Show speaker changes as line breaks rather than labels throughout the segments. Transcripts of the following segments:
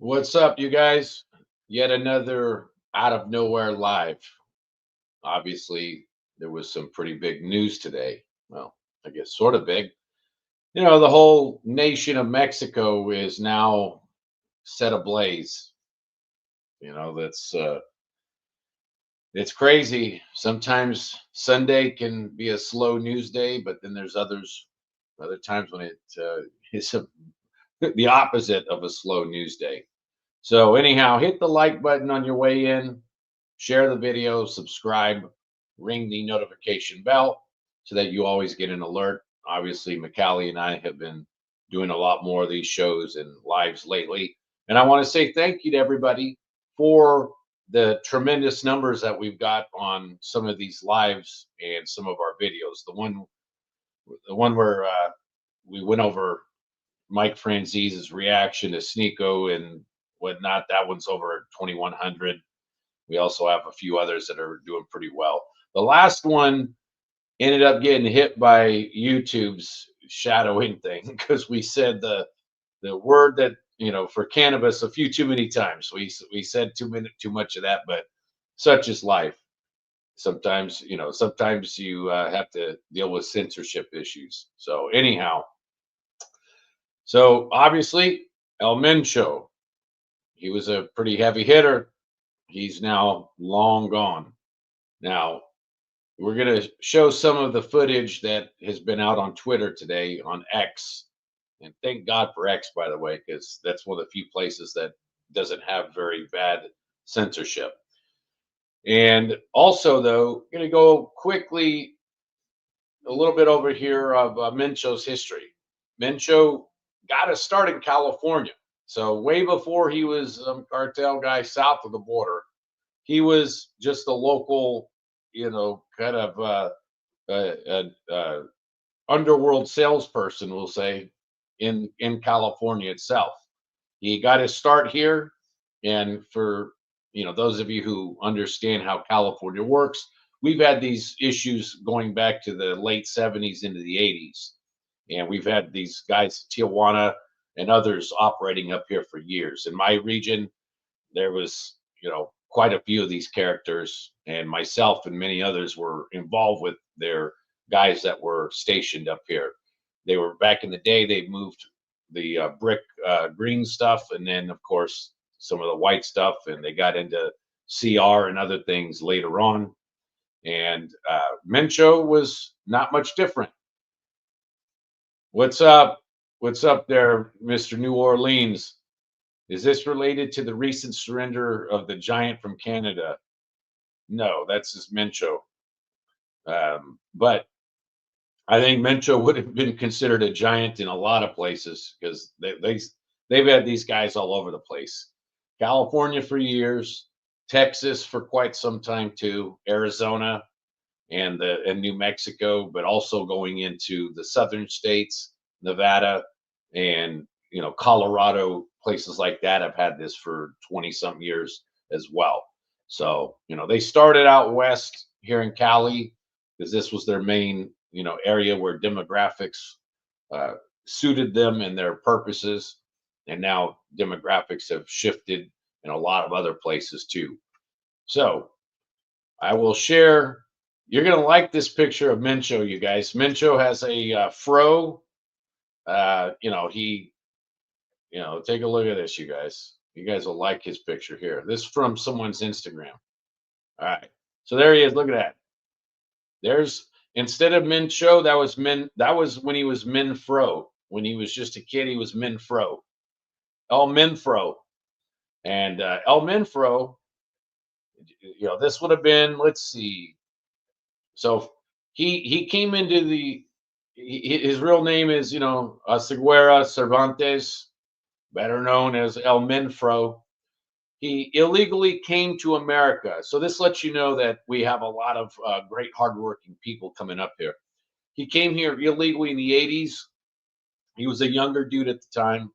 What's up, you guys? Yet another out of nowhere live. Obviously, there was some pretty big news today. Well, I guess sort of big. The whole nation of Mexico is now set ablaze. That's it's crazy. Sometimes Sunday can be a slow news day, but then there's other times when it is the opposite of a slow news day. So anyhow, hit the like button on your way in, share the video, subscribe, ring the notification bell so that you always get an alert. Obviously, Mkali and I have been doing a lot more of these shows and lives lately. And I want to say thank you to everybody for the tremendous numbers that we've got on some of these lives and some of our videos. The one where we went over Mike Franzise's reaction to Sneeko and whatnot, that one's over at 2,100. We also have a few others that are doing pretty well. The last one ended up getting hit by YouTube's shadowing thing because we said the word that for cannabis a few too many times. We said too much of that, but such is life. Sometimes you have to deal with censorship issues. So anyhow, so obviously El Mencho, he was a pretty heavy hitter. He's now long gone. Now, we're going to show some of the footage that has been out on Twitter today on X. And thank God for X, by the way, because that's one of the few places that doesn't have very bad censorship. And also, though, going to go quickly a little bit over here of Mencho's history. Mencho got to start in California. So way before he was a cartel guy south of the border, he was just a local, kind of underworld salesperson, we'll say, in California itself. He got his start here, and for those of you who understand how California works, we've had these issues going back to the late 70s into the 80s, and we've had these guys, Tijuana and others, operating up here for years. In my region, there was, quite a few of these characters, and myself and many others were involved with their guys that were stationed up here. They were back in the day, they moved the brick green stuff, and then, of course, some of the white stuff, and they got into CR and other things later on. And Mencho was not much different. What's up? What's up there, Mr. New Orleans? Is this related to the recent surrender of the giant from Canada? No, that's just Mencho. But I think Mencho would have been considered a giant in a lot of places because they've had these guys all over the place. California for years, Texas for quite some time too, Arizona and New Mexico, but also going into the southern states, Nevada, and Colorado, places like that have had this for 20 some years as well. So they started out west here in Cali because this was their main area where demographics uh, suited them and their purposes, and now demographics have shifted in a lot of other places too. So I will share. You're gonna like this picture of Mencho, you guys. Mencho has a fro. He, take a look at this, you guys. You guys will like his picture here. This is from someone's Instagram. All right, so there he is. Look at that. There's instead of Mencho, that was Men. That was when he was Menfro. When he was just a kid, he was Menfro. El Menfro, and El Menfro. This would have been. Let's see. So he came into his real name is Seguera Cervantes, better known as El Menfro. He illegally came to America. So this lets you know that we have a lot of great hardworking people coming up here. He came here illegally in the 80s. He was a younger dude at the time,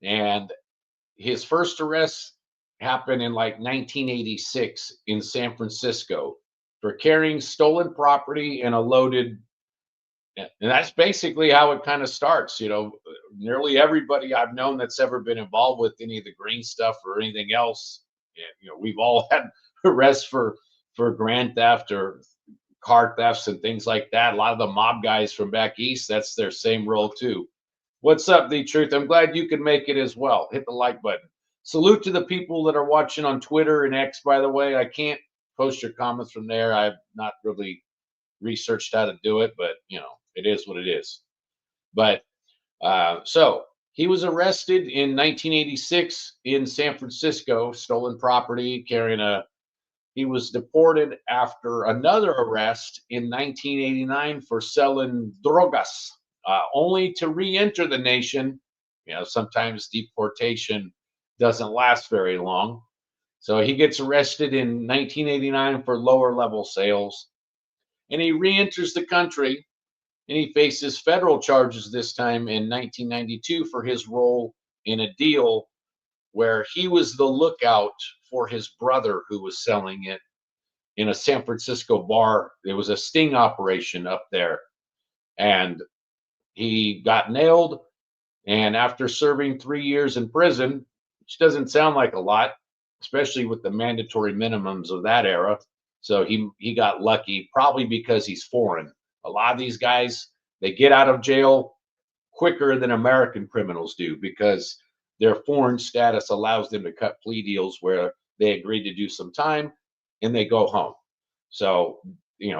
and his first arrest happened in like 1986 in San Francisco for carrying stolen property and a loaded. And that's basically how it kind of starts. Nearly everybody I've known that's ever been involved with any of the green stuff or anything else, we've all had arrests for grand theft or car thefts and things like that. A lot of the mob guys from back east, that's their same role too. What's up, The Truth? I'm glad you could make it as well. Hit the like button. Salute to the people that are watching on Twitter and X, by the way. I can't post your comments from there. I've not really researched how to do it, but it is what it is. But so he was arrested in 1986 in San Francisco, stolen property, carrying a. He was deported after another arrest in 1989 for selling drogas, only to re-enter the nation. Sometimes deportation doesn't last very long. So he gets arrested in 1989 for lower level sales, and he re-enters the country, and he faces federal charges this time in 1992 for his role in a deal where he was the lookout for his brother who was selling it in a San Francisco bar. There was a sting operation up there, and he got nailed. And after serving 3 years in prison, which doesn't sound like a lot, especially with the mandatory minimums of that era, so he got lucky, probably because he's foreign. A lot of these guys, they get out of jail quicker than American criminals do because their foreign status allows them to cut plea deals where they agree to do some time and they go home. So,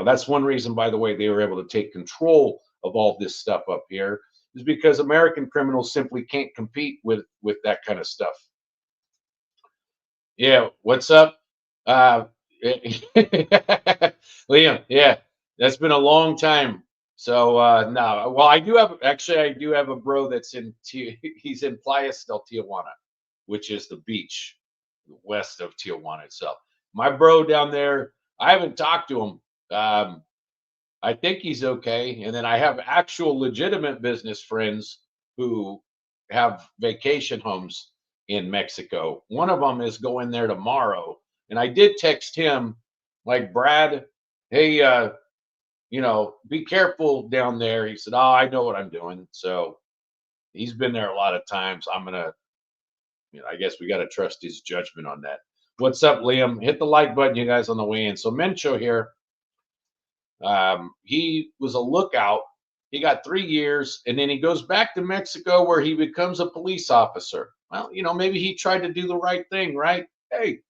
that's one reason, by the way, they were able to take control of all this stuff up here, is because American criminals simply can't compete with that kind of stuff. Yeah, what's up? Uh, Liam, yeah, that's been a long time. So no, well, I do have a bro that's he's in Playas del Tijuana, which is the beach west of Tijuana itself. My bro down there, I haven't talked to him. I think he's okay. And then I have actual legitimate business friends who have vacation homes in Mexico. One of them is going there tomorrow. And I did text him, like, Brad, hey, be careful down there. He said, oh, I know what I'm doing. So he's been there a lot of times. I'm going to, I guess we got to trust his judgment on that. What's up, Liam? Hit the like button, you guys, on the way in. So Mencho here, he was a lookout. He got 3 years, and then he goes back to Mexico where he becomes a police officer. Well, maybe he tried to do the right thing, right? Hey,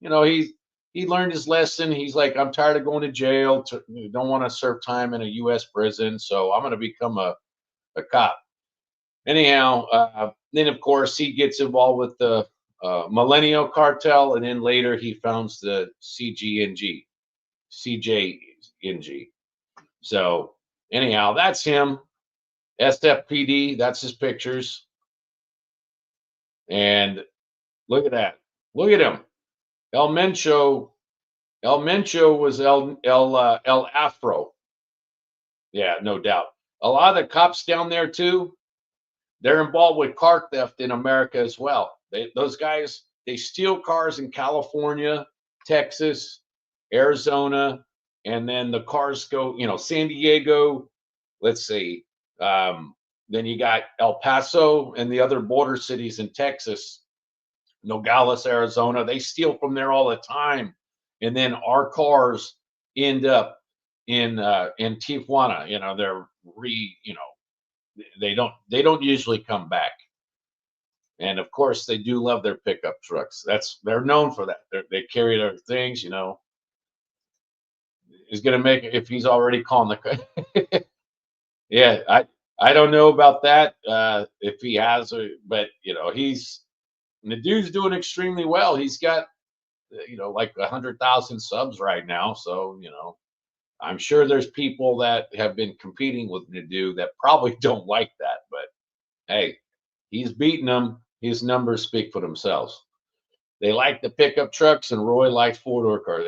he learned his lesson. He's like, I'm tired of going to jail. Don't want to serve time in a U.S. prison, so I'm going to become a cop. Anyhow, then of course he gets involved with the Millennial Cartel, and then later he founds the CJNG. So anyhow, that's him. SFPD, that's his pictures. And look at that. Look at him. El Mencho. El Mencho was El Afro. Yeah, no doubt. A lot of the cops down there too, they're involved with car theft in America as well. Those guys, they steal cars in California, Texas, Arizona, and then the cars go, San Diego. Let's see. Then you got El Paso and the other border cities in Texas, Nogales, Arizona. They steal from there all the time, and then our cars end up in Tijuana. They're they don't usually come back. And of course, they do love their pickup trucks. They're known for that. They carry their things. He's gonna make it if he's already calling the. Yeah, I don't know about that if he has, but the dude's doing extremely well. He's got like 100,000 subs right now. So I'm sure there's people that have been competing with Nadu that probably don't like that, but hey, he's beating them. His numbers speak for themselves. They like the pickup trucks, and Roy likes four-door cars.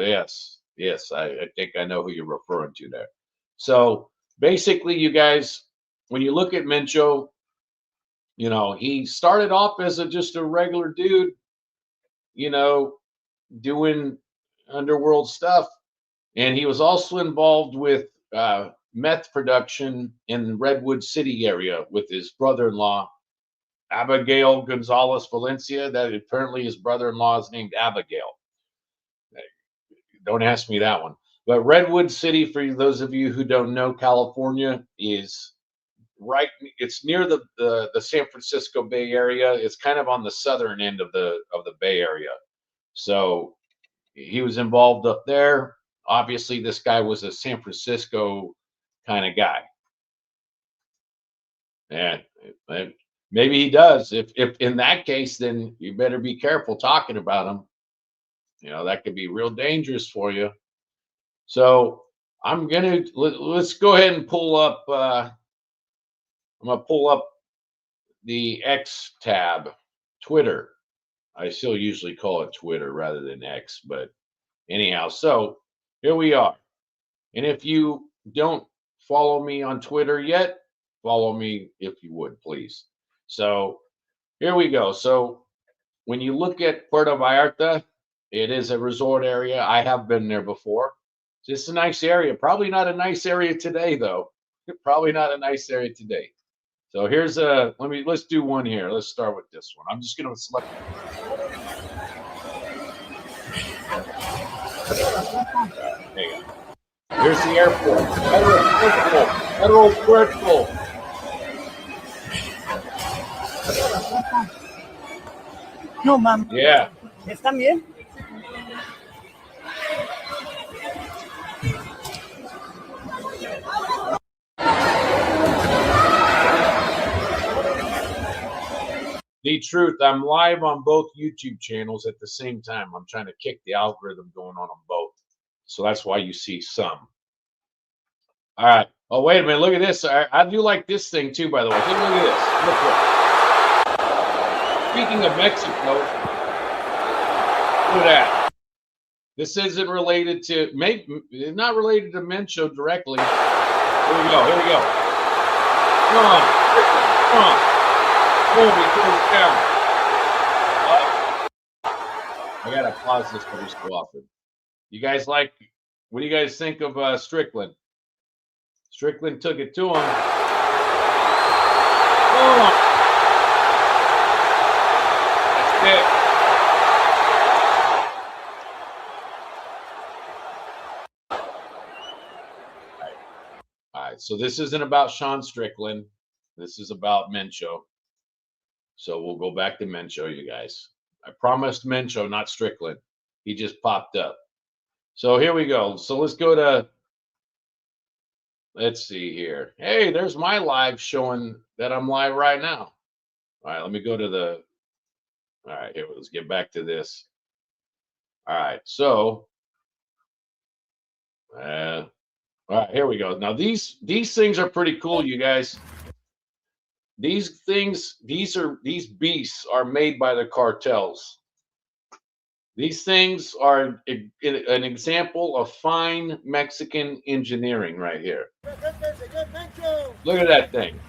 Yes, I think I know who you're referring to there. So basically, you guys, when you look at Mencho, he started off as just a regular dude, doing underworld stuff, and he was also involved with meth production in the Redwood City area with his brother-in-law, Abigail Gonzalez Valencia. That apparently his brother-in-law is named Abigail. Don't ask me that one. But Redwood City, for those of you who don't know, California is right. It's near the San Francisco Bay Area. It's kind of on the southern end of the Bay Area. So he was involved up there. Obviously, this guy was a San Francisco kind of guy. And maybe he does. If in that case, then you better be careful talking about him. That could be real dangerous for you. So let's go ahead and pull up. I'm gonna pull up the X tab, Twitter. I still usually call it Twitter rather than X, but anyhow, so here we are. And if you don't follow me on Twitter yet, follow me if you would, please. So here we go. So when you look at Puerto Vallarta, it is a resort area. I have been there before. It's a nice area. Probably not a nice area today, though. Probably not a nice area today. So here's let's do one here. Let's start with this one. I'm just gonna select. There you go. Here's the airport. Federal Puerto.
No, ma'am.
Yeah.
¿Están bien?
The truth, I'm live on both YouTube channels at the same time. I'm trying to kick the algorithm going on both. So that's why you see some. All right. Oh, wait a minute. Look at this. I do like this thing too, by the way. Look at this. Speaking of Mexico, look at that. This isn't related to, it's not related to Mencho directly. Here we go. Come on. Boom, he goes down. I gotta pause this every so often. You guys what do you guys think of Strickland? Strickland took it to him. Oh. That's it. All right. So this isn't about Sean Strickland. This is about Mencho. So we'll go back to Mencho, you guys. I promised Mencho, not Strickland. He just popped up. So here we go. So let's go to, let's see here. Hey, there's my live showing that I'm live right now. All right, let me go to all right, here, let's get back to this. All right, so, All right, here we go. Now these things are pretty cool, you guys. These beasts are made by the cartels. These things are an example of fine Mexican engineering right here. Look at that thing.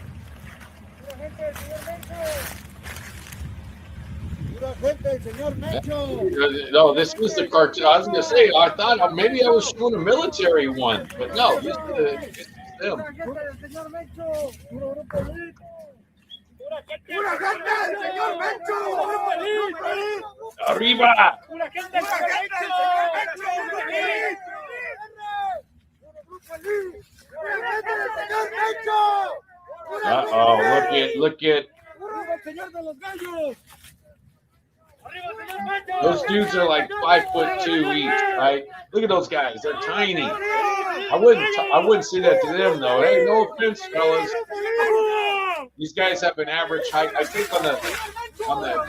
No, this was the cartel. I was going to say, I thought maybe I was showing a military one, but no, this is them. Arriba! Uh-oh, look at. Those dudes are like 5'2" each, right? Look at those guys; they're tiny. I wouldn't say that to them though. Hey, no offense, fellas. These guys have an average height. I think on the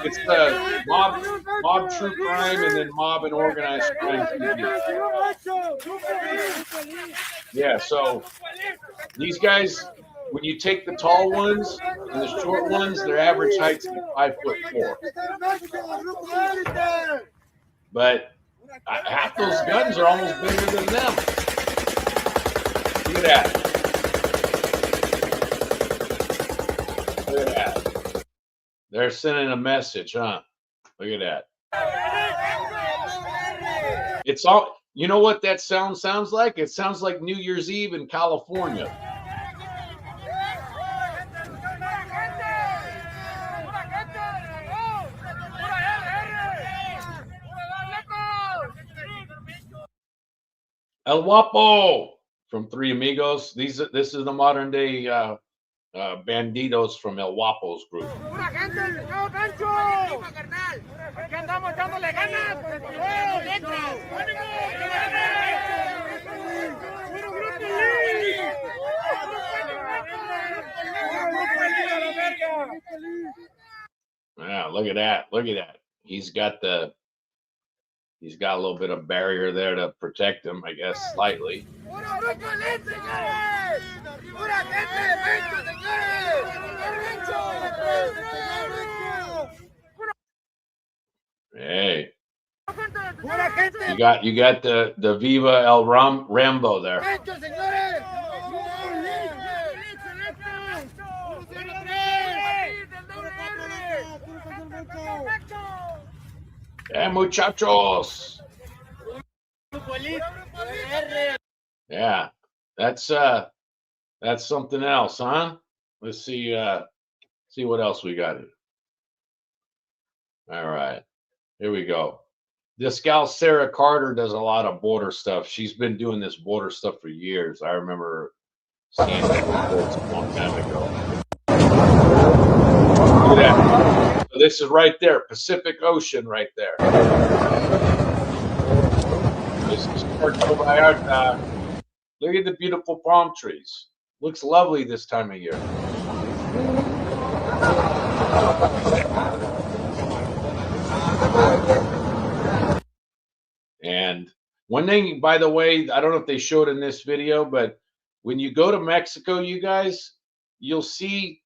it's the mob true crime and then mob and organized crime. Yeah, so these guys, when you take the tall ones and the short ones, their average height's like 5'4". But half those guns are almost bigger than them. Look at that. Look at that. They're sending a message, huh? Look at that. It's all. You know what that sounds like? It sounds like New Year's Eve in California. El Guapo from Three Amigos. This is the modern day bandidos from El Guapo's group. Yeah, look at that. Look at that. He's got a little bit of barrier there to protect him, I guess, slightly. Hey, you got the Viva El Rambo there. Hey, muchachos. Yeah, that's something else, huh? Let's see what else we got here. All right, here we go. This gal Sarah Carter does a lot of border stuff. She's been doing this border stuff for years. I remember seeing that reports a long time ago. Look at that. So this is right there, Pacific Ocean, right there. This is Puerto Vallarta. Look at the beautiful palm trees. Looks lovely this time of year. And one thing, by the way, I don't know if they showed in this video, but when you go to Mexico, you guys, you'll see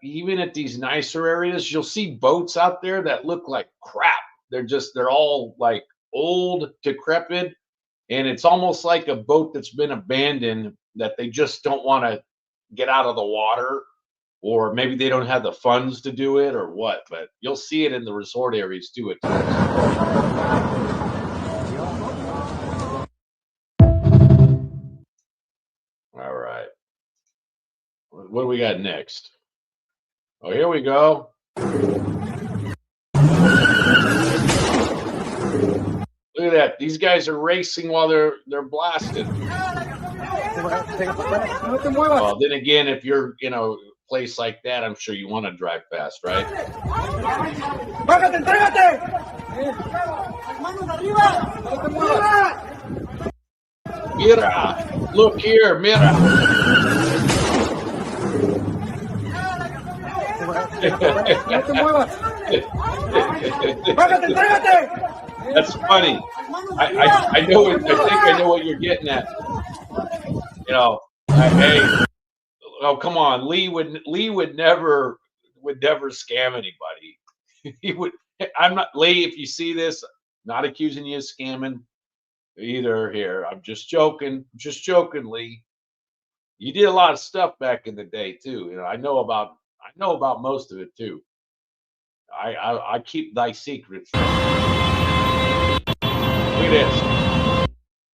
even at these nicer areas, you'll see boats out there that look like crap. They're all like old, decrepit, and it's almost like a boat that's been abandoned that they just don't want to get out of the water, or maybe they don't have the funds to do it or what, but you'll see it in the resort areas too at times. All right. What do we got next? Oh, here we go. Look at that. These guys are racing while they're blasting. Well, then again, if you're in a place like that, I'm sure you want to drive fast, right? Mira, look here, mira. That's funny. I know. I think I know what you're getting at. You know, hey, oh come on, Lee would never scam anybody. He would. I'm not Lee. If you see this, not accusing you of scamming either. Here, I'm just joking. Just joking, Lee. You did a lot of stuff back in the day too. You know, I know about most of it too. I keep thy secrets. Look at this.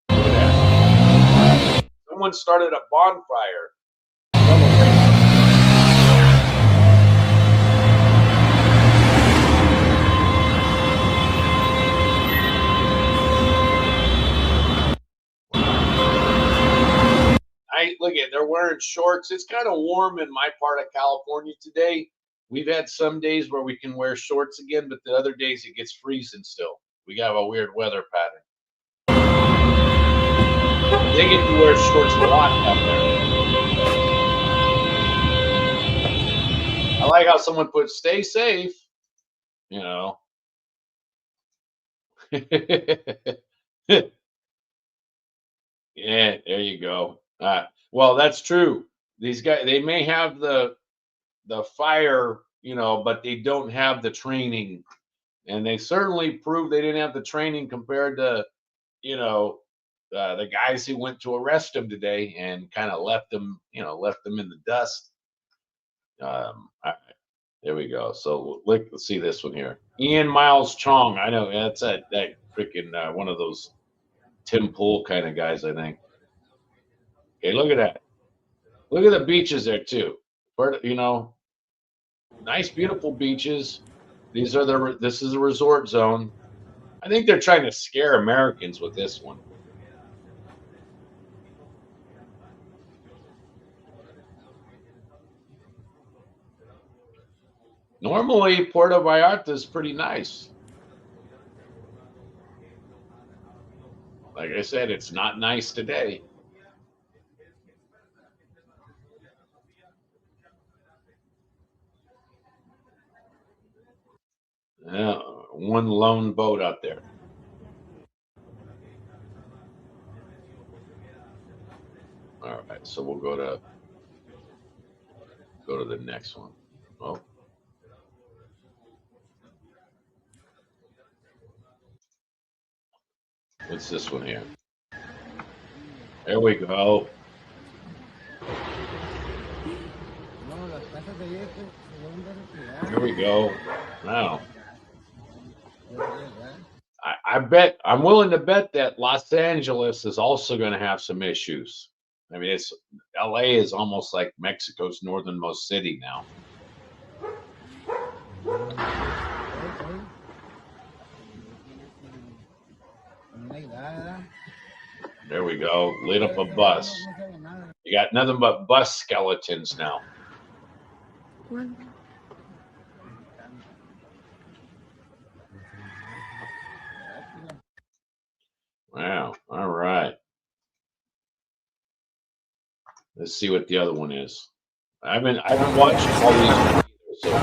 Look at that. Someone started a bonfire. Look at they're wearing shorts. It's kind of warm in my part of California today. We've had some days where we can wear shorts again, but the other days it gets freezing still. We got a weird weather pattern. They get to wear shorts a lot out there. I like how someone put "stay safe." You know. Yeah, there you go. Well, that's true. These guys, they may have the fire, you know, but they don't have the training, and they certainly proved they didn't have the training compared to, you know, the guys who went to arrest him today and kind of left them, left them in the dust. All right, there we go. So let's see this one here. Ian Miles Chong. I know that's that freaking one of those Tim Pool kind of guys, I think. Okay, look at that. Look at the beaches there too. You know, nice, beautiful beaches. This is a resort zone. I think they're trying to scare Americans with this one. Normally, Puerto Vallarta is pretty nice. Like I said, it's not nice today. Yeah, one lone boat out there. All right, so we'll go to the next one. Oh, what's this one here? There we go. Here we go. Wow. I bet I'm willing to bet that Los Angeles is also going to have some issues. I mean, it's LA is almost like Mexico's northernmost city now. There we go. Lit up a bus. You got nothing but bus skeletons now. Wow. All right. Let's see what the other one is. I haven't watched all these. So. Look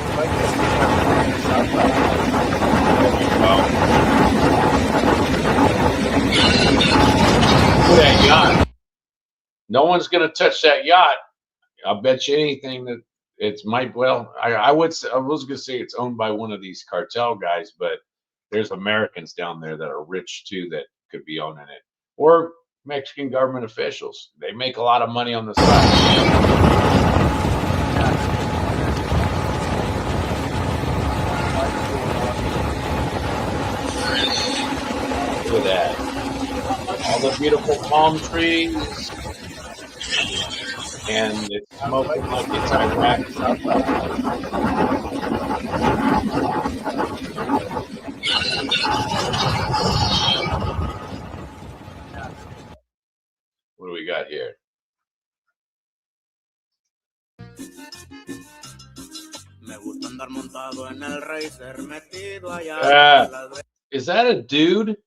at that yacht. No one's going to touch that yacht. I'll bet you anything that it's might. Well, I was going to say it's owned by one of these cartel guys, but there's Americans down there that are rich too that could be owning it, or Mexican government officials. They make a lot of money on the side. Look at that. All the beautiful palm trees. And it's smoking like it's Iraq. What do we got here? Is that a dude?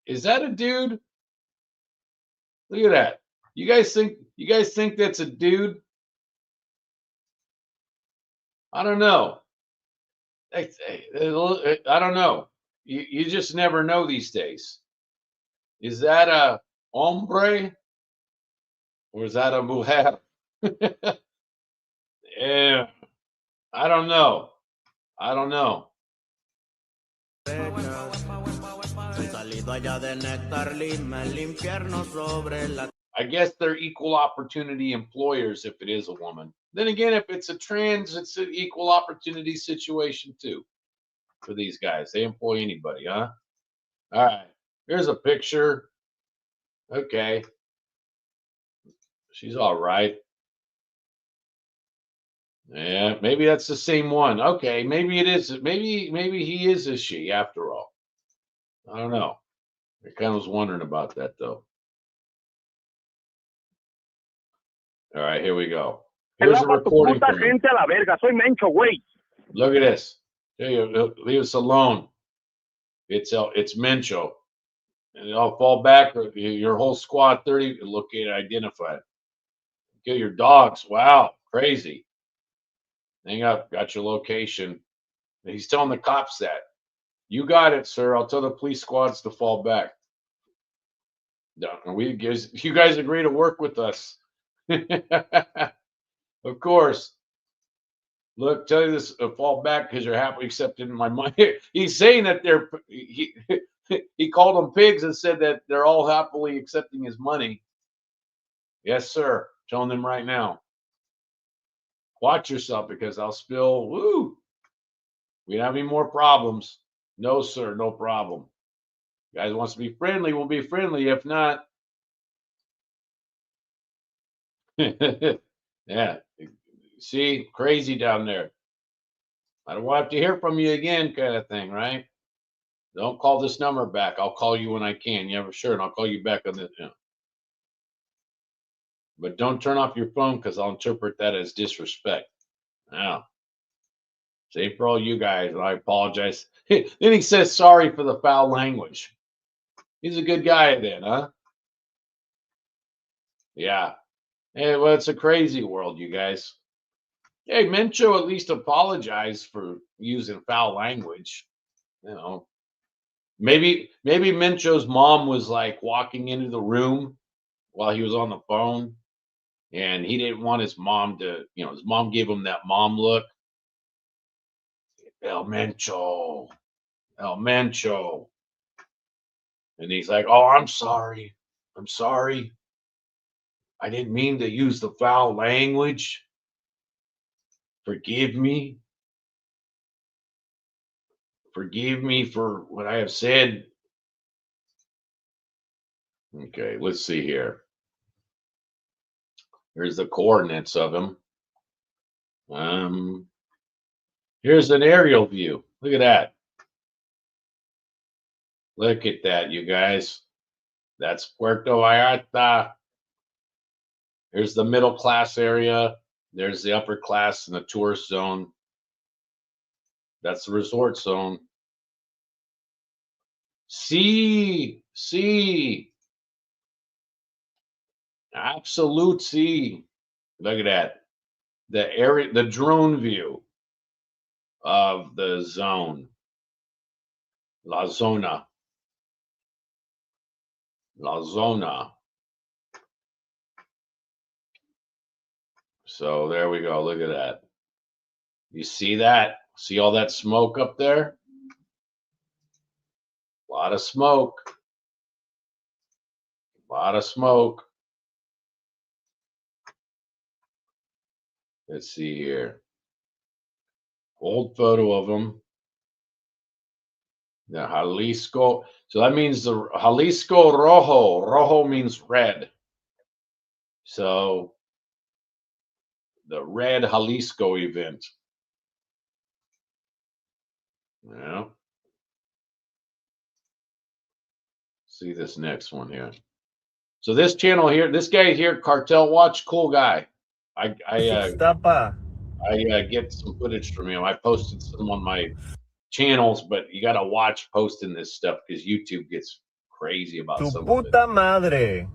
Is that a dude? Look at that. You guys think that's a dude? I don't know. I don't know. You just never know these days. Is that a hombre or is that a mujer? Yeah, I don't know. I don't know. I guess they're equal opportunity employers if it is a woman. Then again, if it's a trans, it's an equal opportunity situation too for these guys. They employ anybody, huh? All right. Here's a picture. Okay. She's all right. Yeah, maybe that's the same one. Okay, maybe it is. Maybe he is a she after all. I don't know. I kind of was wondering about that though. All right, here we go. Here's a
Lava tu
recording
puta
from him.
gente a la verga. Soy Mencho, güey.
Look at this. Here you leave us alone. It's Mencho. And I'll fall back. Your whole squad 30 located, identified. Get your dogs. Wow, crazy. Hang up. Got your location. He's telling the cops that. You got it, sir. I'll tell the police squads to fall back. You guys agree to work with us. Of course. Look, tell you this, fall back because you're happily accepting my money. He's saying that he called them pigs and said that they're all happily accepting his money. Yes, sir. Telling them right now. Watch yourself because I'll spill. Woo. We don't have any more problems. No, sir. No problem. You guys wants to be friendly, we'll be friendly. If not, yeah. See, crazy down there. I don't want to hear from you again, kind of thing, right? Don't call this number back. I'll call you when I can. Yeah, sure, and I'll call you back on this. Yeah. But don't turn off your phone because I'll interpret that as disrespect. Now, same for all you guys, and I apologize. Then he says sorry for the foul language. He's a good guy then, huh? Yeah. Hey, well, it's a crazy world, you guys. Hey, Mencho at least apologized for using foul language. You know, maybe Mencho's mom was like walking into the room while he was on the phone, and he didn't want his mom to, his mom gave him that mom look. El Mencho, El Mencho, and he's like, "Oh, I'm sorry, I'm sorry. I didn't mean to use the foul language. Forgive me. Forgive me for what I have said." Okay, let's see here. Here's the coordinates of him. Here's an aerial view. Look at that. Look at that, you guys. That's Puerto Vallarta. Here's the middle class area. There's the upper class and the tourist zone. That's the resort zone. See. Absolute sea. Look at that. The area, the drone view of the zone. La Zona. La Zona. So there we go. Look at that. You see that? See all that smoke up there? A lot of smoke. A lot of smoke. Let's see here. Old photo of them. The Jalisco. So that means the Jalisco Rojo. Rojo means red. So the red Jalisco event. Yeah. See this next one here. So this channel here, this guy here, Cartel Watch, cool guy. I get some footage from him. I posted some on my channels, but you got to watch posting this stuff because YouTube gets crazy about
Tu
some
puta
of it.
madre.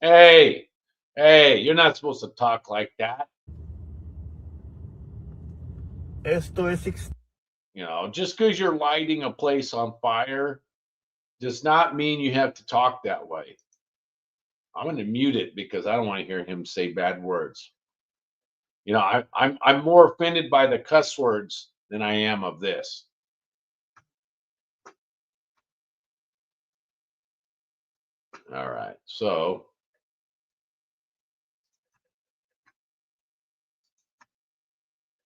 Hey, you're not supposed to talk like that.
Esto es
Just because you're lighting a place on fire does not mean you have to talk that way. I'm going to mute it because I don't want to hear him say bad words. You know, I'm more offended by the cuss words than I am of this. All right, so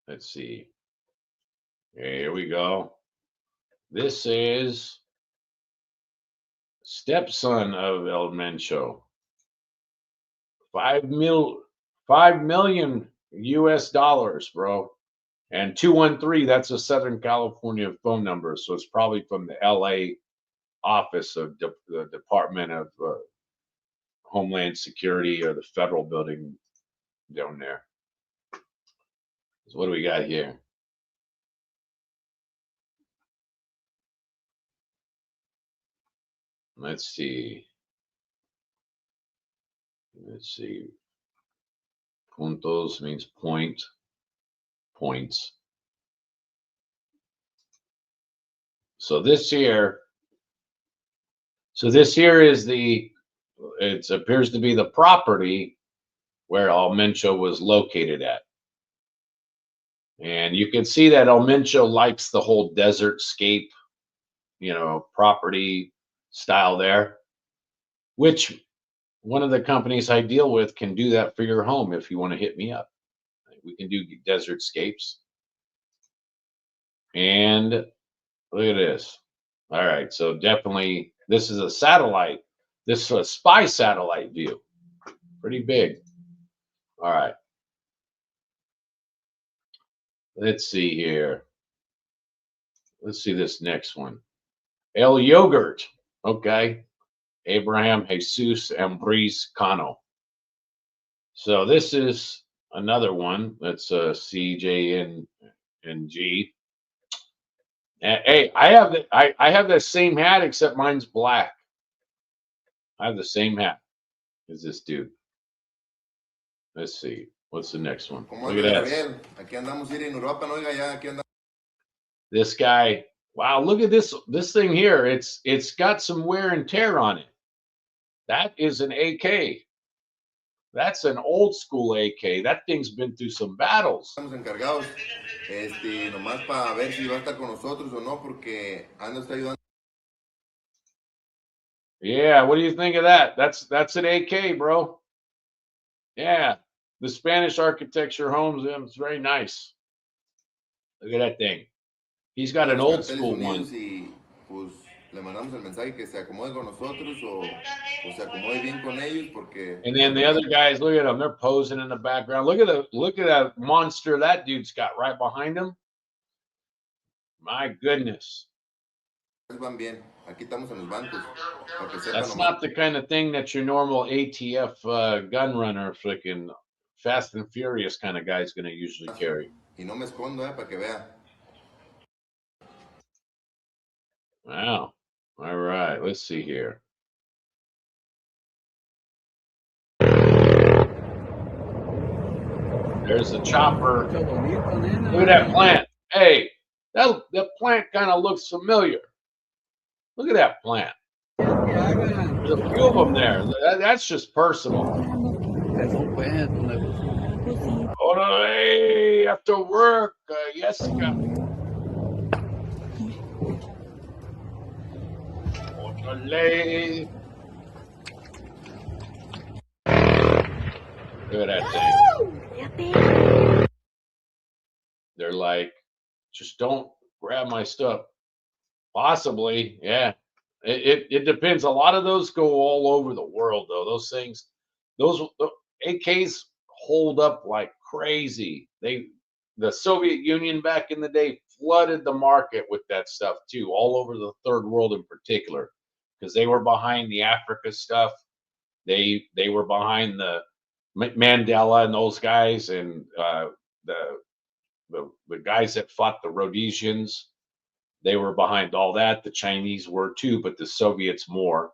let's see. Here we go. This is stepson of El Mencho. 5 million US dollars, bro. And 213, that's a Southern California phone number. So it's probably from the LA office of the Department of Homeland Security or the federal building down there. So what do we got here? Let's see. Let's see. Puntos means point, points. So this here is it appears to be the property where El Mencho was located at. And you can see that El Mencho likes the whole desert scape, you know, property style there, which one of the companies I deal with can do that for your home if you want to hit me up. We can do desert scapes. And look at this. All right, so definitely this is a satellite. This is a spy satellite view. Pretty big. All right. Let's see here. Let's see this next one. El Yogurt. Okay. Abraham Jesus Ambris Cano. So this is another one. That's CJNG. Hey, I have the same hat except mine's black. I have the same hat as this dude. Let's see. What's the next one? Look at that. This guy. Wow, look at this thing here. It's got some wear and tear on it. That is an AK. That's an old school AK. That thing's been through some battles.
Estamos encargados, nomás para ver si va a estar con nosotros o no, porque Ando está ayudando.
Yeah, what do you think of that? That's an AK, bro. Yeah, the Spanish architecture homes, it's very nice. Look at that thing. He's got an old school one.
Y, pues, le mandamos el mensaje que se acomode con nosotros o se acomode bien con ellos porque.
And then the other guys, look at them. They're posing in the background. Look at that monster that dude's got right behind him. My goodness.
Van bien. Aquí estamos en los bancos.
That's not the kind of thing that your normal ATF gun runner, freaking Fast and Furious kind of guy is going to usually carry.
Y no me escondo, para que vea.
Wow. All right. Let's see here. There's the chopper. Look at that plant. Hey, that plant kind of looks familiar. Look at that plant. There's a few of them there. That's just personal. Orale, after work, Jessica. Orale. Look at that thing. They're like, just don't grab my stuff. Possibly, yeah. It depends. A lot of those go all over the world, though. Those things, those AKs hold up like crazy. The Soviet Union back in the day flooded the market with that stuff too, all over the third world in particular, because they were behind the Africa stuff. They were behind the Mandela and those guys, and the guys that fought the Rhodesians. They were behind all that. The Chinese were too, but the Soviets more.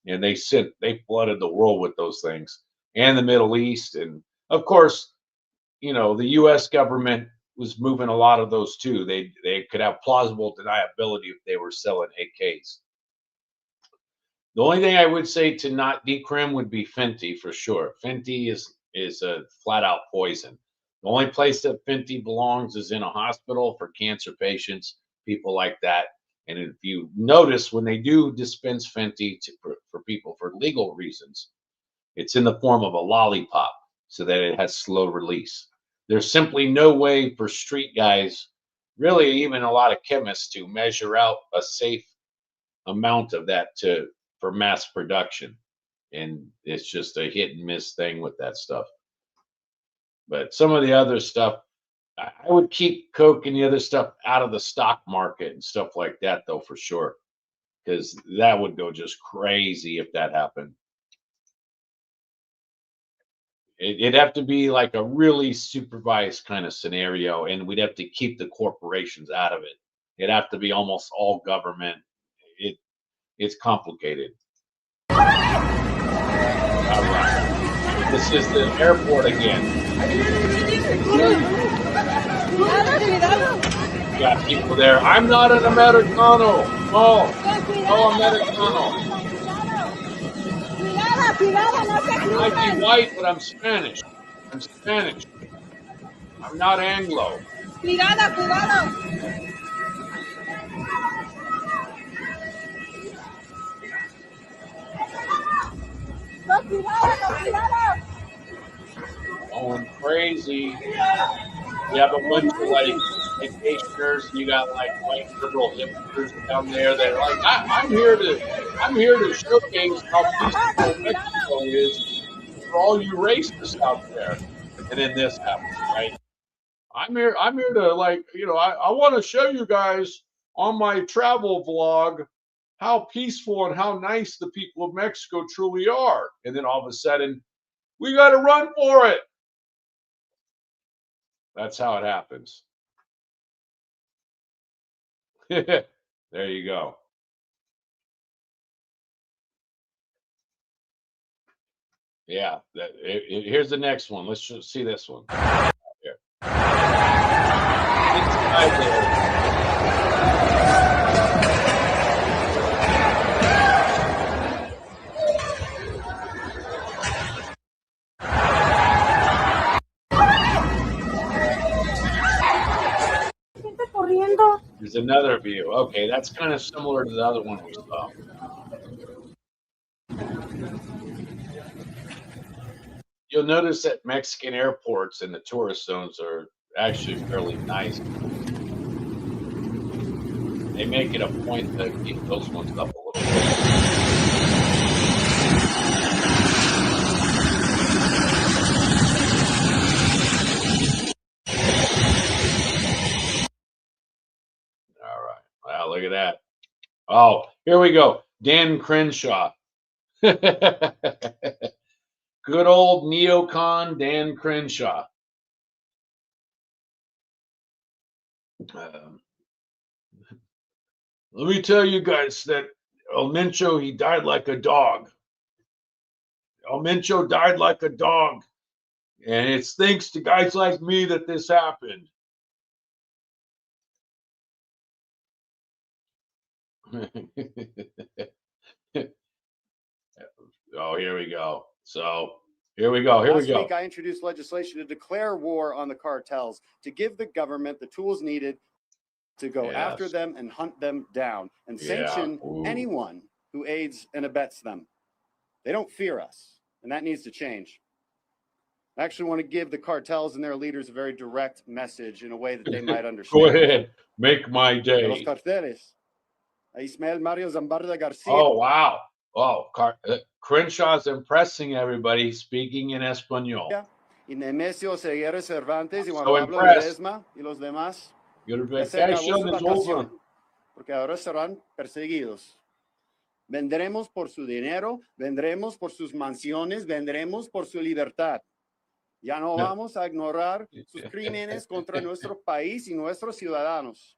And they flooded the world with those things, and the Middle East. And of course, you know, the US government was moving a lot of those too. They could have plausible deniability if they were selling AKs. The only thing I would say to not decrim would be Fenty for sure. Fenty is a flat out poison. The only place that Fenty belongs is in a hospital for cancer patients, people like that. And if you notice, when they do dispense Fenty for people for legal reasons, it's in the form of a lollipop so that it has slow release. There's simply no way for street guys, really even a lot of chemists, to measure out a safe amount of that for mass production. And it's just a hit and miss thing with that stuff. But some of the other stuff, I would keep Coke and the other stuff out of the stock market and stuff like that, though, for sure, because that would go just crazy if that happened. It'd have to be like a really supervised kind of scenario, and we'd have to keep the corporations out of it. It'd have to be almost all government. It's complicated. All right. This is the airport again. You got people there. I'm not an Americano. No Americano. I might be white, but I'm Spanish. I'm not Anglo. Going crazy. You have a bunch of like vacationers. You got like white liberal hipsters down there that are like, I'm here to showcase how peaceful Mexico is for all you racists out there. And then this happens, right? I'm here to, like, I want to show you guys on my travel vlog how peaceful and how nice the people of Mexico truly are. And then all of a sudden, we got to run for it. That's how it happens. There you go. Yeah. Here's the next one. Let's just see this one. Here. Inside there. There's another view. Okay, that's kind of similar to the other one we saw. You'll notice that Mexican airports and the tourist zones are actually fairly nice. They make it a point to keep those ones up a little bit. All right. Wow, look at that. Oh, here we go. Dan Crenshaw. Good old neocon Dan Crenshaw. Let me tell you guys that El Mencho, he died like a dog. El Mencho died like a dog. And it's thanks to guys like me that this happened. Oh, here we go. So here we go.
Last week, I introduced legislation to declare war on the cartels, to give the government the tools needed to go after them and hunt them down and sanction anyone who aids and abets them. They don't fear us, and that needs to change. I actually want to give the cartels and their leaders a very direct message in a way that they might understand.
Go ahead. Make my day.
Los carteles. Ismael Mario Zambarda Garcia.
Oh, wow. Oh, Crenshaw's impressing everybody speaking in Espanol.
Y Nemesio Seguero Cervantes y Juan Pablo Ledesma y los demás.
Se acabó su vacación,
porque ahora serán perseguidos. Vendremos por su dinero, vendremos por sus mansiones, vendremos por su libertad. Ya no vamos a ignorar sus crímenes contra nuestro país y nuestros ciudadanos.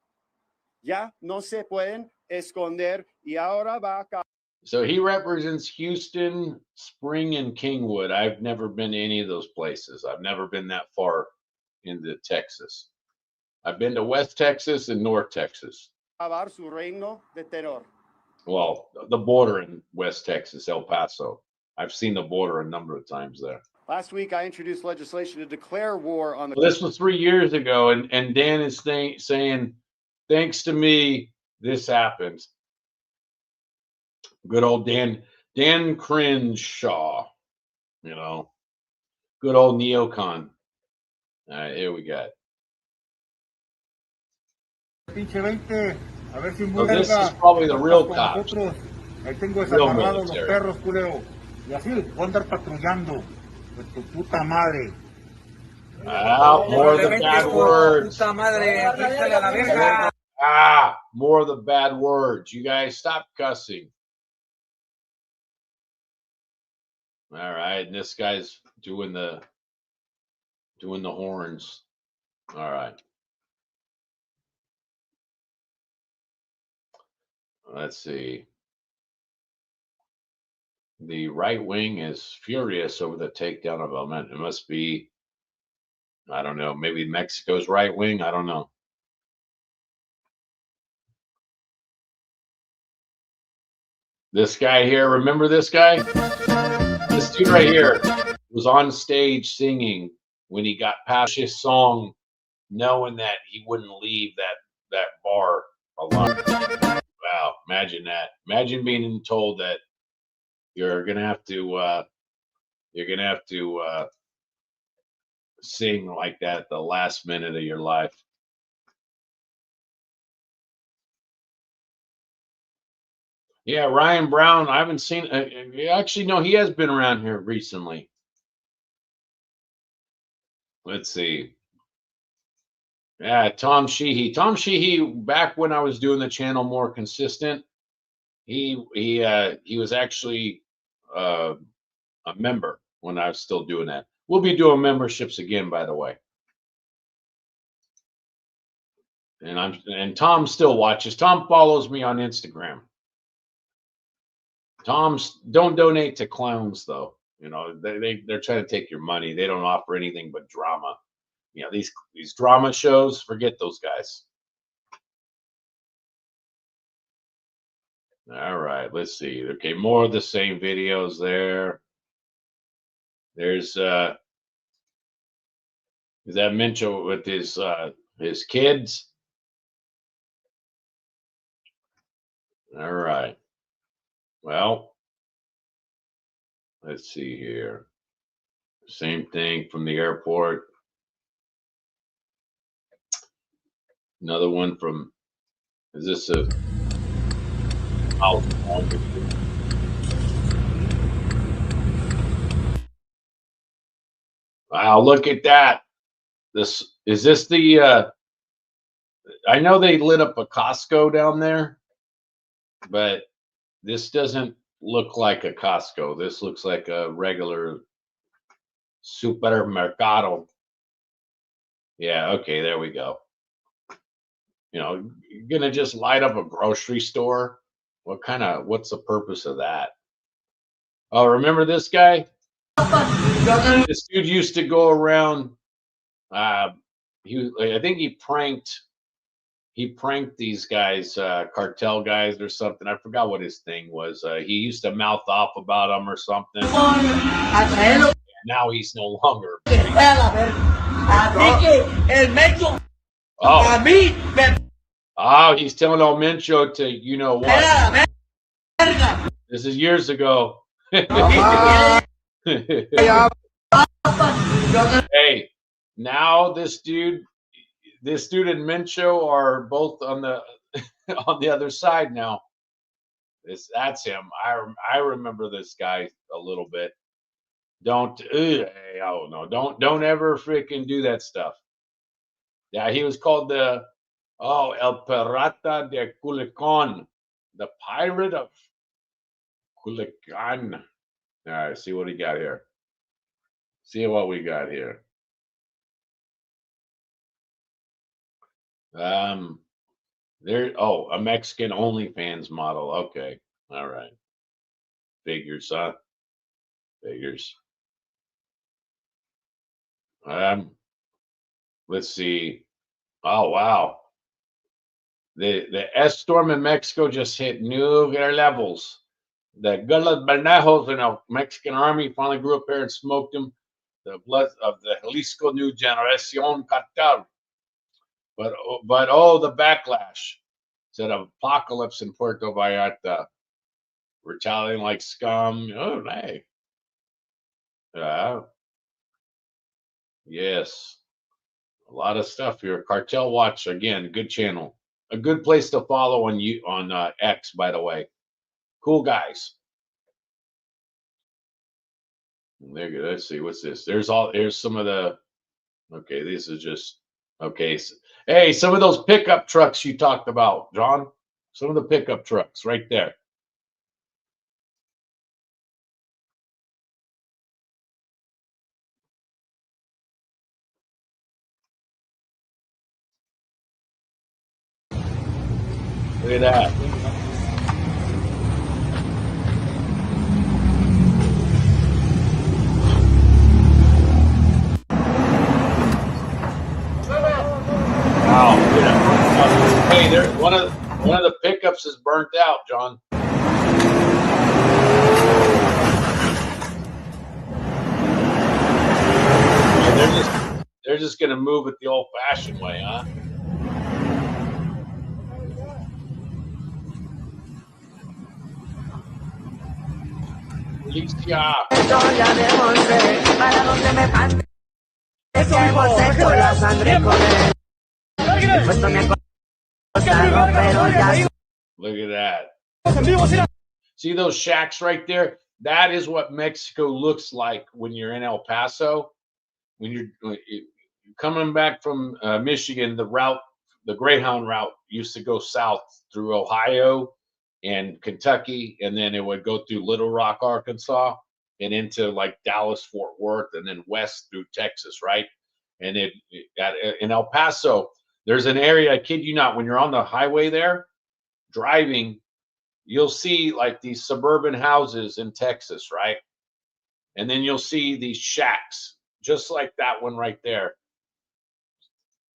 Ya no se pueden esconder y ahora va a...
So he represents Houston, Spring, and Kingwood. I've never been to any of those places. I've never been that far into Texas. I've been to West Texas and North Texas.
Su reino de terror.
Well, the border in West Texas, El Paso. I've seen the border a number of times there.
Last week, I introduced legislation to declare war on the.
Well, this was 3 years ago, and Dan is saying, thanks to me, this happened. Good old Dan Crenshaw, you know, good old neocon. All right, here we got. So this is probably the real cops.
Ahí tengo
Real
desamarrados los
military.
perros, culero. Y así voy a andar patrullando. De tu puta madre.
More of the bad words.
Puta madre, fíjale a la verga.
More of the bad words. You guys stop cussing. All right, and this guy's doing the horns. All right. Let's see. The right wing is furious over the takedown of Element. It must be, I don't know, maybe Mexico's right wing. I don't know. This guy here, remember this guy? This dude right here was on stage singing when he got past his song, knowing that he wouldn't leave that bar alive. Wow, imagine that. Imagine being told that you're gonna have to sing like that at the last minute of your life. Yeah, Ryan Brown. I haven't seen. Actually, no, he has been around here recently. Let's see. Yeah, Tom Sheehy. Tom Sheehy. Back when I was doing the channel more consistent, he was actually a member when I was still doing that. We'll be doing memberships again, by the way. And Tom still watches. Tom follows me on Instagram. Tom's don't donate to clowns though. You know, they're trying to take your money. They don't offer anything but drama. You know, these drama shows, forget those guys. All right, let's see. Okay, more of the same videos there. There's is that Mencho with his kids. All right. Well, let's see here. Same thing from the airport. Another one from, is this a house? Wow, look at that. This is this the I know they lit up a Costco down there, but this doesn't look like a Costco. This looks like a regular supermercado. Yeah, okay, there we go. You know, you're gonna just light up a grocery store. What's the purpose of that? Oh, remember this guy? This dude used to go around. I think he pranked these guys, cartel guys or something. I forgot what his thing was. He used to mouth off about them or something. Now he's no longer. Oh, he's telling old Mencho to, you know what? This is years ago. Hey, now this dude and Mencho are both on the on the other side now. That's him. I remember this guy a little bit. Don't don't ever freaking do that stuff. Yeah, he was called the El Pirata de Culiacán, the pirate of Culiacán. All right, see what he got here. See what we got here. There. Oh, a Mexican OnlyFans model. Okay, all right. Figures, huh? Figures. Let's see. Oh wow, The S storm in Mexico just hit new levels. The Guerrillas Bernajos in the Mexican army finally grew up here and smoked them. The blood of the Jalisco New Generation cartel. But oh, the backlash. Said apocalypse in Puerto Vallarta. Retaliating like scum. Oh, hey. Yes. A lot of stuff here. Cartel Watch, again, good channel. A good place to follow on X, by the way. Cool guys. There you go. Let's see. What's this? There's some of the. Okay, this is just. Okay. Hey, some of those pickup trucks you talked about, John. Some of the pickup trucks right there. Look at that. Wow. Yeah. Hey, there. One of the pickups is burnt out, John. Yeah, they're just gonna move it the old-fashioned way, huh? Alicia. Look at that. See those shacks right there? That is what Mexico looks like when you're in El Paso. When you're coming back from Michigan, the Greyhound route used to go south through Ohio and Kentucky, and then it would go through Little Rock, Arkansas, and into like Dallas, Fort Worth, and then west through Texas, right? And in El Paso, there's an area, I kid you not, when you're on the highway there, driving, you'll see like these suburban houses in Texas, right? And then you'll see these shacks, just like that one right there.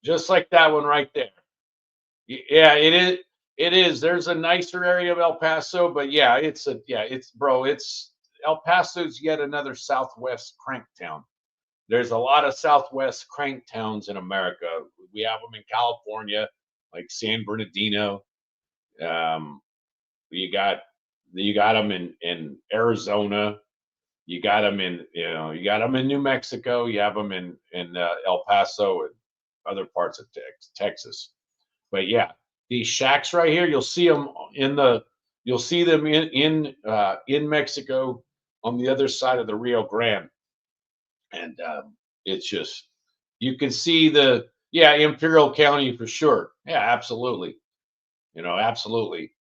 Just like that one right there. Yeah, it is. It is. There's a nicer area of El Paso, but yeah, it's El Paso's yet another Southwest crank town. There's a lot of Southwest crank towns in America. We have them in California, like San Bernardino. You got them in Arizona. You got them in New Mexico. You have them in El Paso and other parts of Texas. But yeah, these shacks right here, you'll see them in Mexico on the other side of the Rio Grande, and it's just you can see Imperial County for sure. Yeah, absolutely. Absolutely.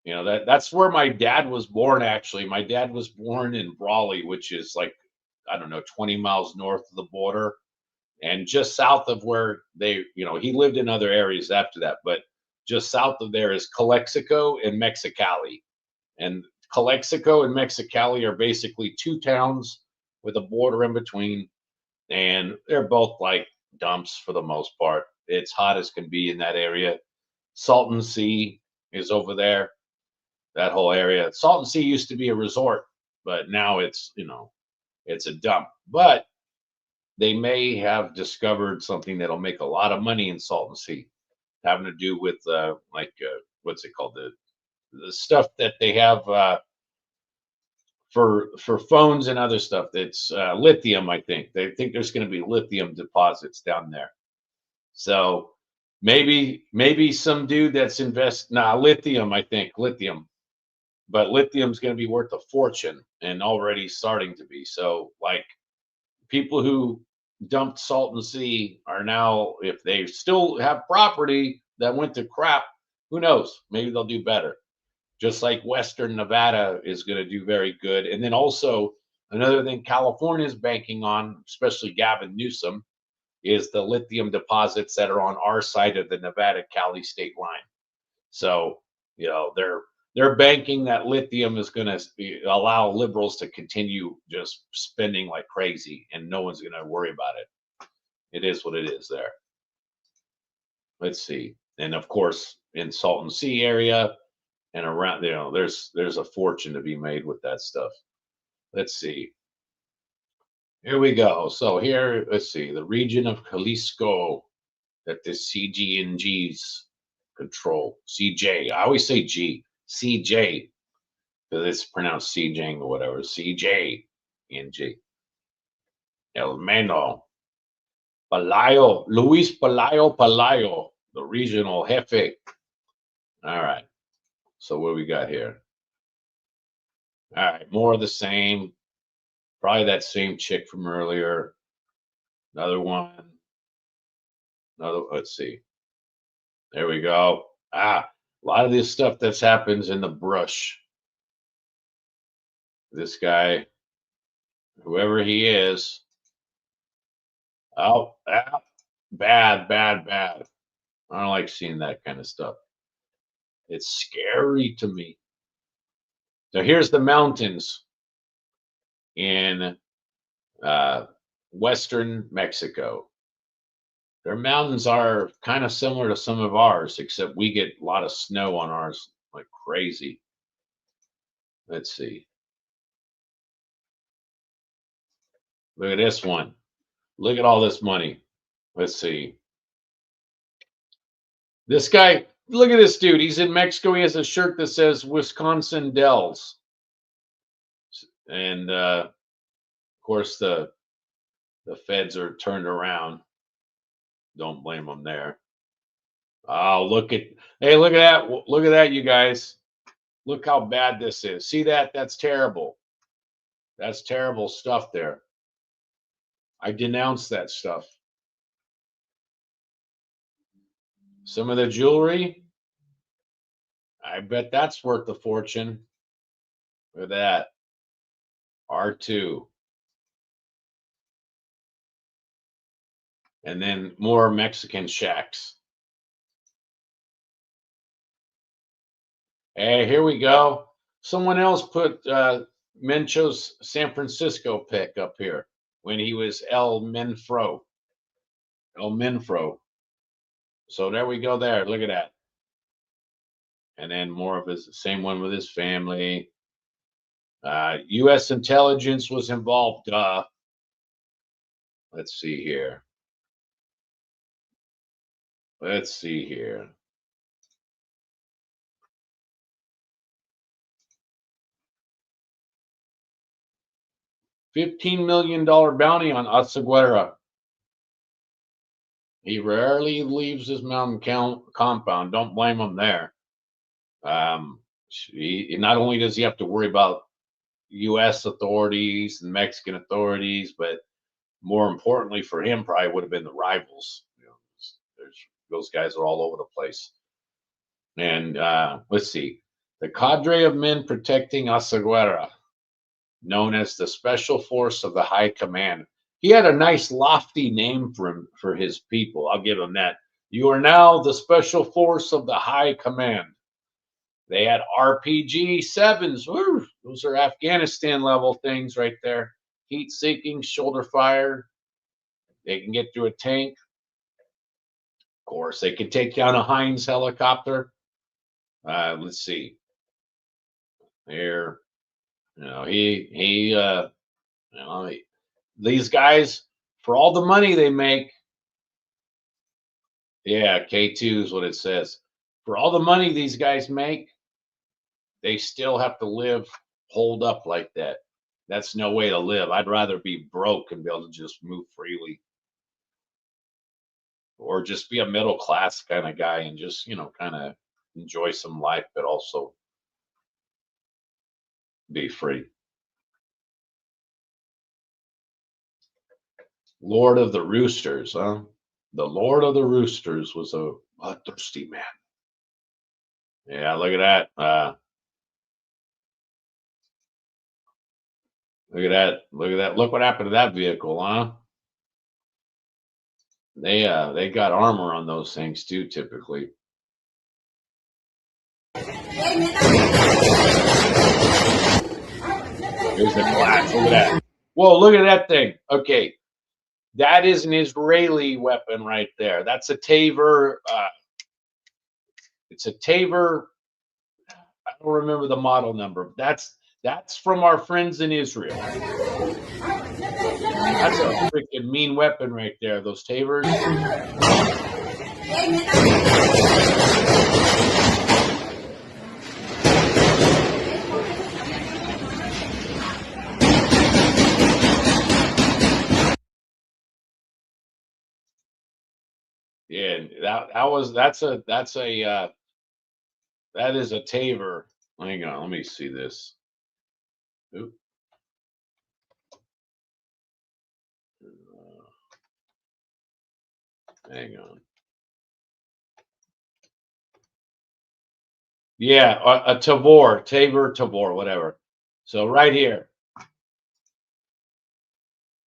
That's where my dad was born. Actually, my dad was born in Brawley, which is like, I don't know, 20 miles north of the border, and just south of where he lived in other areas after that, but just south of there is Calexico and Mexicali. And Calexico and Mexicali are basically two towns with a border in between, and they're both like dumps for the most part. It's hot as can be in that area. Salton Sea is over there. That whole area. Salton Sea used to be a resort, but now it's a dump. But they may have discovered something that'll make a lot of money in Salton Sea, having to do with what's it called, the stuff that they have for phones and other stuff. That's lithium. I think they think there's going to be lithium deposits down there. So maybe some dude that's lithium. I think lithium. But lithium's going to be worth a fortune and already starting to be. So, like, people who dumped Salton Sea are now, if they still have property that went to crap, who knows? Maybe they'll do better. Just like Western Nevada is going to do very good. And then also, another thing California is banking on, especially Gavin Newsom, is the lithium deposits that are on our side of the Nevada-Cali state line. So, they're banking that lithium is going to allow liberals to continue just spending like crazy, and no one's going to worry about it. It is what it is there. Let's see. And of course, in Salton Sea area and around. There's a fortune to be made with that stuff. Let's see. Here we go. So here, let's see, the region of Jalisco that the CG&Gs control. CJ. I always say G. CJ. Because it's pronounced CJ or whatever. CJ&G. El Meno. Palayo. Luis Palayo, the regional jefe. All right. So what we got here? All right. More of the same. Probably that same chick from earlier. Another one. Let's see. There we go. A lot of this stuff that's happens in the brush. This guy, whoever he is. Oh, bad. I don't like seeing that kind of stuff. It's scary to me. So here's the mountains in western Mexico. Their mountains are kind of similar to some of ours, except we get a lot of snow on ours like crazy. Let's see. Look at this one. Look at all this money. Let's see. This guy, look at this dude. He's in Mexico. He has a shirt that says Wisconsin Dells. And of course, the feds are turned around. Don't blame them there. Oh, hey, look at that. Look at that, you guys. Look how bad this is. See that? That's terrible. That's terrible stuff there. I denounce that stuff. Some of the jewelry, I bet that's worth a fortune. Look at that. R2. And then more Mexican shacks. Hey, here we go. Someone else put Mencho's San Francisco pick up here when he was El Menfro. So there we go there. Look at that. And then more of his, same one with his family. U.S. intelligence was involved. Let's see here. $15 million bounty on Asaguera. He rarely leaves his mountain compound. Don't blame him there. Not only does he have to worry about U.S. authorities and Mexican authorities, but more importantly for him, probably would have been the rivals. Those guys are all over the place. And let's see. The cadre of men protecting Asaguera, known as the Special Force of the High Command. He had a nice lofty name for his people. I'll give him that. You are now the Special Force of the High Command. They had RPG-7s. Woo, those are Afghanistan level things right there. Heat-seeking, shoulder fire. They can get through a tank. Of course, they can take down a Heinz helicopter. Let's see. Here, these guys, for all the money they make, yeah, K2 is what it says. For all the money these guys make, they still have to live holed up like that. That's no way to live. I'd rather be broke and be able to just move freely. Or just be a middle class kind of guy and just, kind of enjoy some life, but also be free. Lord of the Roosters, huh? The Lord of the Roosters was a thirsty man. Yeah, look at that. Look at that. Look what happened to that vehicle, huh? They got armor on those things too, typically. Here's the clash. Look at that. Whoa, look at that thing. Okay. That is an Israeli weapon right there. That's a Taver. It's a Tabor. I don't remember the model number. That's from our friends in Israel. That's a freaking mean weapon right there. Those Tabors. Yeah, that is a Tabor. Hang on, let me see this. Oop. Hang on. Yeah, a Tabor, whatever. So right here.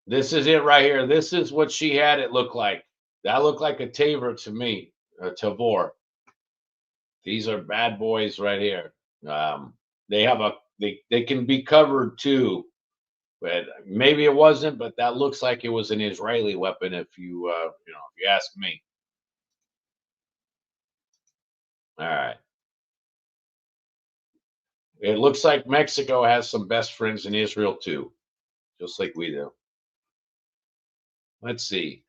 This is it right here. This is what she had it look like. That looked like a Tabor to me, a Tabor. These are bad boys right here. They can be covered too, but maybe it wasn't. But that looks like it was an Israeli weapon. If you if you ask me. All right. It looks like Mexico has some best friends in Israel too, just like we do. Let's see.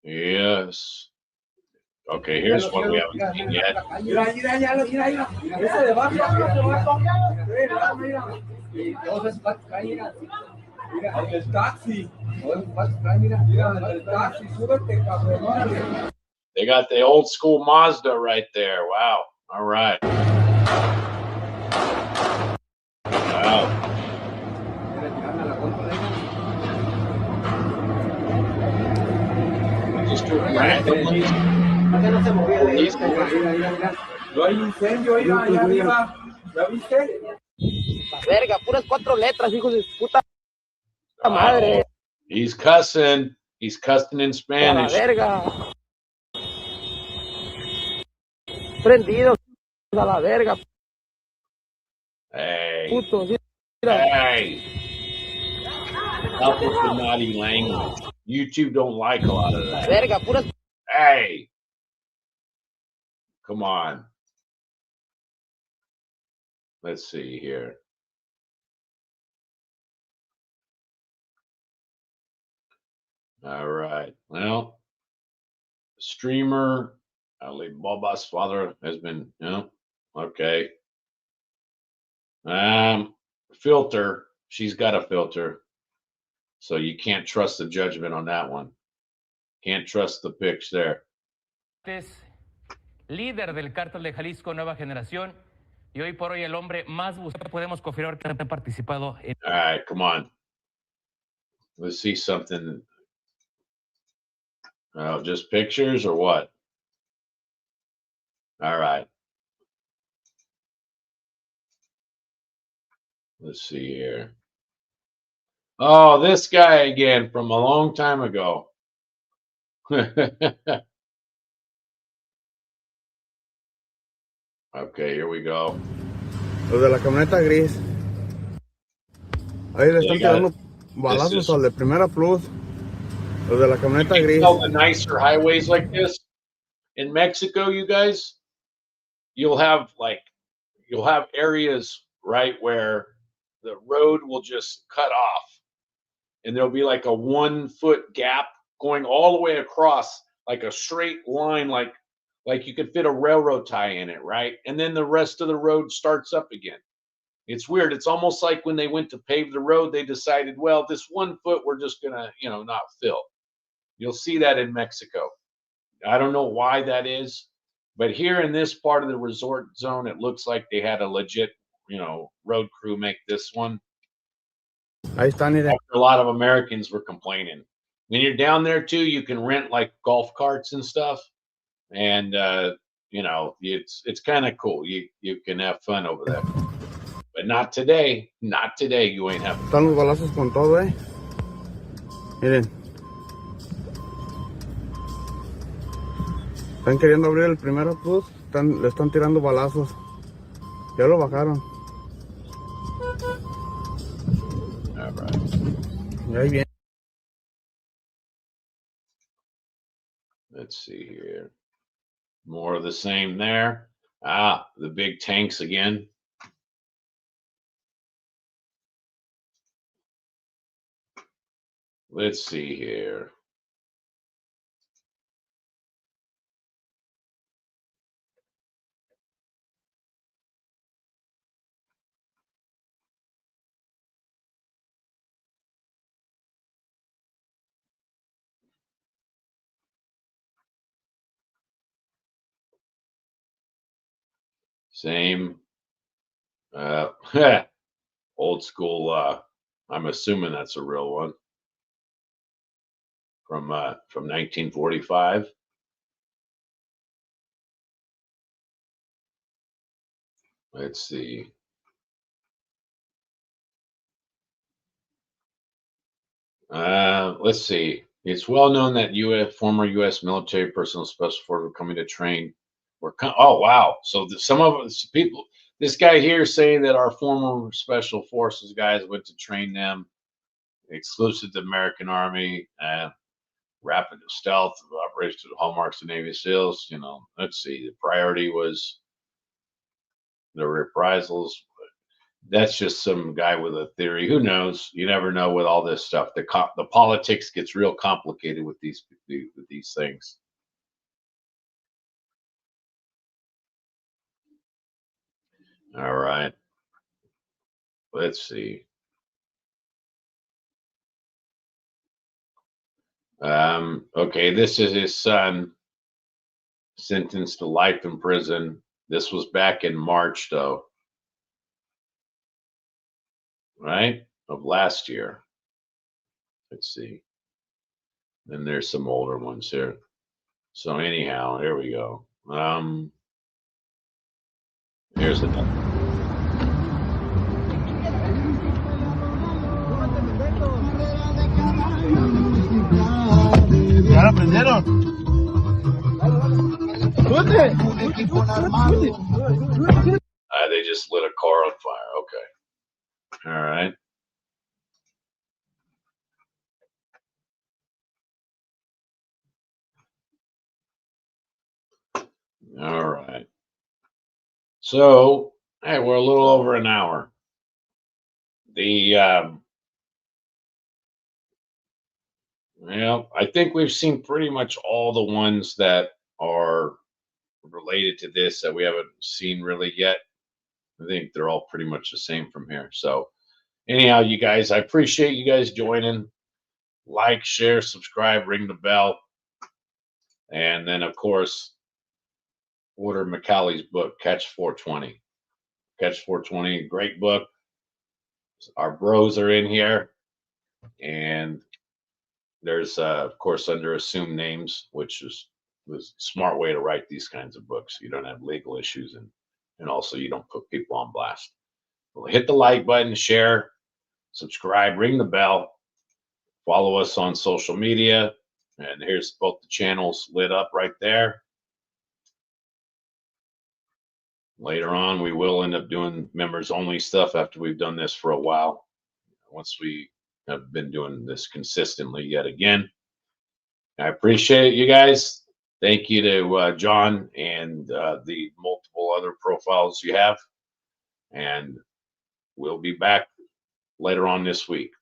Yes. Okay, here's one we haven't seen yet. They got the old school Mazda right there. Wow. All right. Wow. Just randomly.
No hay incendio, oiga, allá arriba. ¿Ya viste? Verga, puras 4 letras, hijos de puta madre.
He's cussing. He's cussing in Spanish.
A la verga. Prendidos a la verga.
Hey.
Puto, sí.
Hey. Help with the naughty language. YouTube don't like a lot of that.
Verga, puras.
Hey. Come on. Let's see here. All right. Well, streamer Ali Baba's father has been, okay. Filter. She's got a filter. So you can't trust the judgment on that one. Can't trust the pics there.
Líder del cártel de Jalisco Nueva Generación y hoy por hoy el hombre más buscado. Podemos confirmar que ha participado en...
All right, come on. Let's see something. Oh, just pictures or what? All right. Let's see here. Oh, this guy again from a long time ago. Okay, here we go.
Los de la camioneta gris. Ahí le están tirando balazos al de Primera Plus. Los de la camioneta gris.
The nicer highways like this in Mexico, you guys, you'll have areas right where the road will just cut off, and there'll be like a 1-foot gap going all the way across, like a straight line, like you could fit a railroad tie in it, right? And then the rest of the road starts up again. It's weird. It's almost like when they went to pave the road, they decided, well, this 1 foot we're just gonna, not fill. You'll see that in Mexico. I don't know why that is, but here in this part of the resort zone, it looks like they had a legit, road crew make this one.
Ahí están,
a lot of Americans were complaining. When you're down there too, you can rent like golf carts and stuff. And it's kind of cool. You can have fun over there, but not today. Not today. You ain't having.
Están los balazos con todo, Miren. Están queriendo abrir el Primera Plus. Le están tirando balazos. Ya lo bajaron.
All right. Let's see here. More of the same there. Ah, the big tanks again. Let's see here. Same. Old school. I'm assuming that's a real one from 1945. Let's see. Let's see. It's well known that former U.S. military personnel special forces were coming to train. Oh wow! So some of us people, this guy here saying that our former special forces guys went to train them, exclusive to the American Army, rapid stealth operations, hallmarks of Navy SEALs. You know, let's see. The priority was the reprisals. That's just some guy with a theory. Who knows? You never know with all this stuff. The politics gets real complicated with these things. All right. Let's see. Okay, this is his son, sentenced to life in prison. This was back in March, though, right? Of last year. Let's see. Then there's some older ones here. So anyhow, here we go. Here's another.
Ya la prendieron.
They just lit a car on fire. Okay. All right. All right. So, hey, we're a little over an hour. Well, I think we've seen pretty much all the ones that are related to this that we haven't seen really yet. I think they're all pretty much the same from here. So, anyhow, you guys, I appreciate you guys joining. Like, share, subscribe, ring the bell. And then, of course, order Mkali's book, Catch 420. Catch 420, great book. Our bros are in here. And there's, of course, under assumed names, which is the smart way to write these kinds of books. You don't have legal issues, and also you don't put people on blast. Well, hit the like button, share, subscribe, ring the bell, follow us on social media. And here's both the channels lit up right there. Later on, we will end up doing members only stuff after we've done this for a while. Once we have been doing this consistently yet again. I appreciate you guys. Thank you to John and the multiple other profiles you have. And we'll be back later on this week.